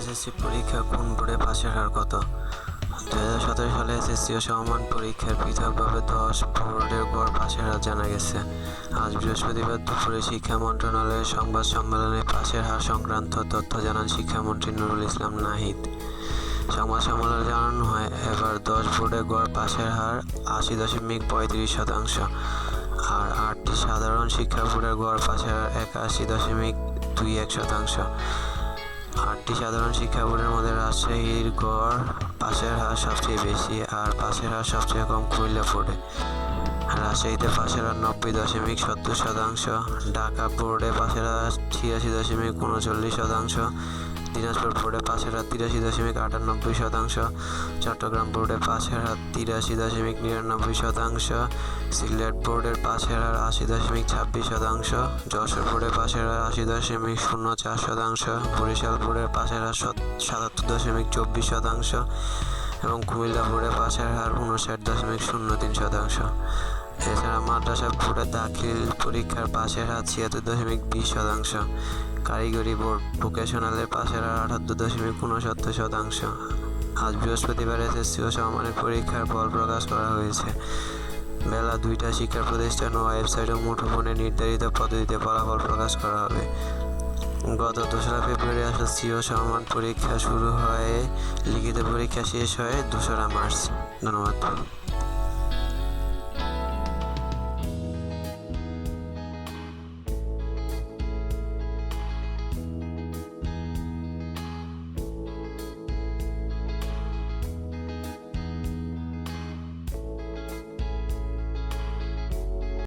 SSC পরীক্ষা কোন বোর্ডে পাশের হার কত? 2017 সালে এসএসসি ও সমমান পরীক্ষার পৃথকভাবে 10 বোর্ডের গড় পাশের হার জানা গেছে। আজ বৃহস্পতিবার দুপুরে শিক্ষা মন্ত্রণালয়ের সংবাদ সম্মেলনে পাশের হার সংক্রান্ত তথ্য জানান শিক্ষামন্ত্রী নুরুল ইসলাম নাহিদ। সংবাদ সম্মেলনে জানানো হয়, এবার 10 বোর্ডের গড় পাশের হার 80.35%, আর 8টি সাধারণ শিক্ষা বোর্ডের গড় পাশের হার 81.21%। 8টি সাধারণ শিক্ষা বোর্ডের মধ্যে রাজশাহীর গড় পাশের হার সবচেয়ে বেশি, আর পাশের হার সবচেয়ে কম কুমিল্লা বোর্ডে। রাজশাহীতে পাশের হার 90.70%, ঢাকা বোর্ডে পাশের হার 86.39%, দিনাজপুর বোর্ডে পাশের হার 83.98%, চট্টগ্রাম বোর্ডে পাশের হার 83.99%, সিলেট বোর্ডের পাশের হার 80.26%, যশোর বোর্ডের পাশের হার 80.04%, বরিশাল বোর্ডের পাশের হার 77.24% এবং কুমিল্লা বোর্ডের পাশের হার 59.03%। এছাড়া মাদ্রাসা বোর্ডের দাখিল পরীক্ষার পাশের হার 76.20%, কারিগরি বোর্ড ভোকেশনালের পাশের হার 78.69%। আজ বৃহস্পতিবার এসএসসি ও সমমানের পরীক্ষার ফল প্রকাশ করা হয়েছে। বেলা 2টায় শিক্ষা প্রতিষ্ঠান ও ওয়েবসাইট ও মুঠোফোনে নির্ধারিত পদ্ধতিতে ফলাফল প্রকাশ করা হবে। গত 2রা ফেব্রুয়ারি এসএসসি ও সমমান পরীক্ষা শুরু হয়ে লিখিত পরীক্ষা শেষ হয় 2রা মার্চ। ধন্যবাদ।